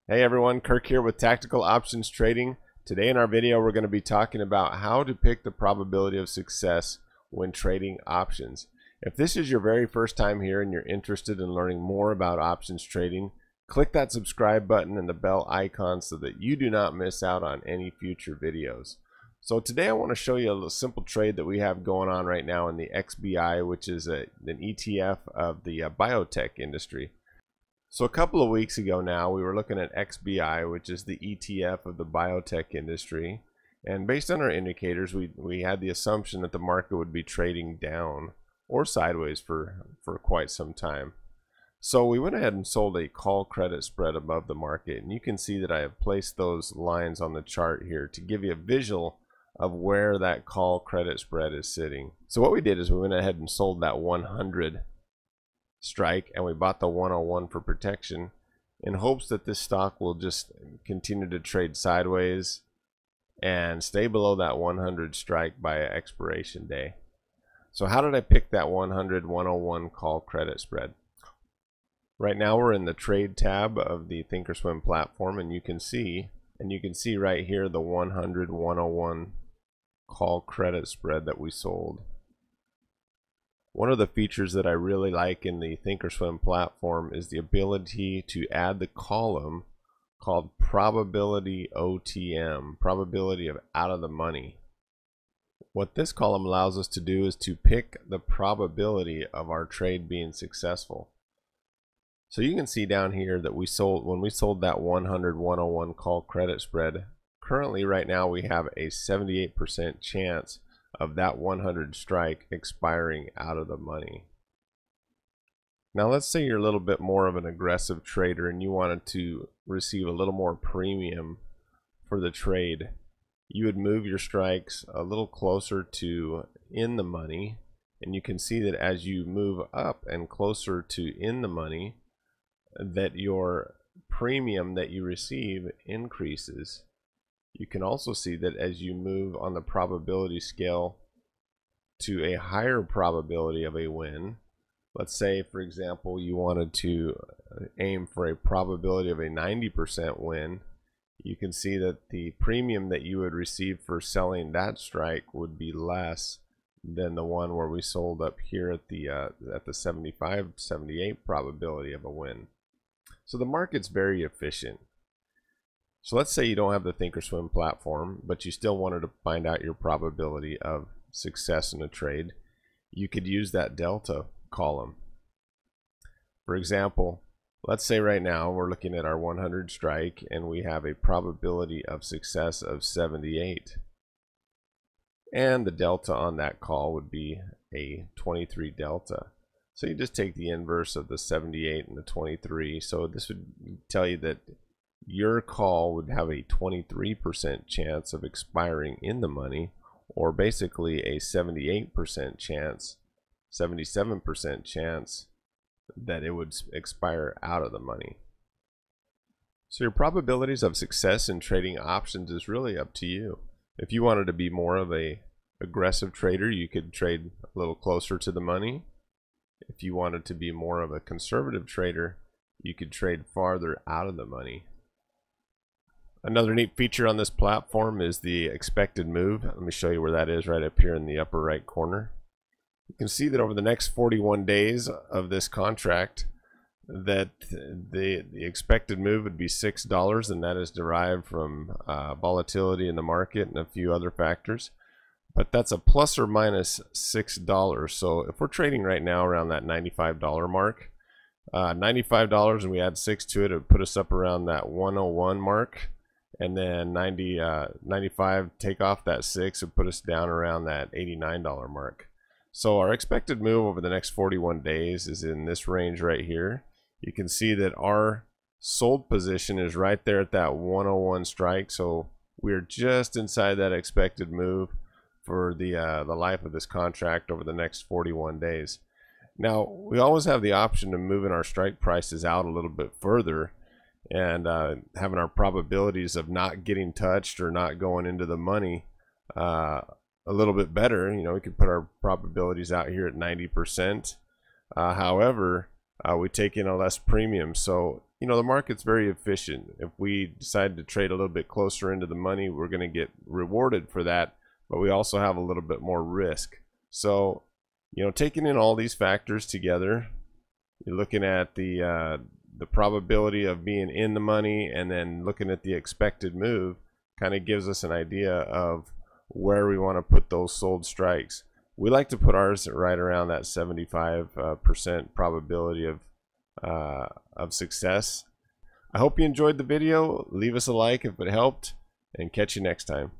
Hey everyone, Kirk here with Tactical Options Trading. Today in our video we're going to be talking about how to pick the probability of success when trading options. If this is your very first time here and you're interested in learning more about options trading, click that subscribe button and the bell icon so that you do not miss out on any future videos. So today I want to show you a little simple trade that we have going on right now in the XBI, which is an ETF of the biotech industry. So a couple of weeks ago now, we were looking at XBI, which is the ETF of the biotech industry. And based on our indicators, we had the assumption that the market would be trading down or sideways for quite some time. So we went ahead and sold a call credit spread above the market. And you can see that I have placed those lines on the chart here to give you a visual of where that call credit spread is sitting. So what we did is we went ahead and sold that 100 strike and we bought the 101 for protection in hopes that this stock will just continue to trade sideways and stay below that 100 strike by expiration day. So how did I pick that 100-101 call credit spread? Right now we're in the trade tab of the Thinkorswim platform, and you can see right here the 100-101 call credit spread that we sold. One of the features that I really like in the Thinkorswim platform is the ability to add the column called probability OTM, probability of out of the money. What this column allows us to do is to pick the probability of our trade being successful. So you can see down here that when we sold that 100-101 call credit spread, currently right now we have a 78% chance of that 100 strike expiring out of the money. Now let's say you're a little bit more of an aggressive trader and you wanted to receive a little more premium for the trade. You would move your strikes a little closer to in the money, and you can see that as you move up and closer to in the money, that your premium that you receive increases. You can also see that as you move on the probability scale to a higher probability of a win, let's say for example you wanted to aim for a probability of a 90% win, you can see that the premium that you would receive for selling that strike would be less than the one where we sold up here at the 75-78 probability of a win. So the market's very efficient. So let's say you don't have the Thinkorswim platform, but you still wanted to find out your probability of success in a trade. You could use that delta column. For example, let's say right now we're looking at our 100 strike and we have a probability of success of 78. And the delta on that call would be a 23 delta. So you just take the inverse of the 78 and the 23. So this would tell you that your call would have a 23% chance of expiring in the money, or basically a 78% chance, 77% chance that it would expire out of the money. So your probabilities of success in trading options is really up to you. If you wanted to be more of a aggressive trader, you could trade a little closer to the money. If you wanted to be more of a conservative trader, you could trade farther out of the money. Another neat feature on this platform is the expected move. Let me show you where that is, right up here in the upper right corner. You can see that over the next 41 days of this contract, that the expected move would be $6, and that is derived from volatility in the market and a few other factors. But that's a plus or minus $6. So if we're trading right now around that $95 mark, $95 and we add 6 to it, it would put us up around that 101 mark. And then 95, take off that 6 and put us down around that $89 mark. So our expected move over the next 41 days is in this range right here. You can see that our sold position is right there at that 101 strike. So we're just inside that expected move for the life of this contract over the next 41 days. Now, we always have the option of moving our strike prices out a little bit further and having our probabilities of not getting touched or not going into the money a little bit better. You know, we could put our probabilities out here at 90%. However, we take in a less premium. So, you know, the market's very efficient. If we decide to trade a little bit closer into the money, we're going to get rewarded for that, but we also have a little bit more risk. So, you know, taking in all these factors together, you're looking at the probability of being in the money, and then looking at the expected move, kind of gives us an idea of where we want to put those sold strikes. We like to put ours right around that 75% probability of success. I hope you enjoyed the video. Leave us a like if it helped, and catch you next time.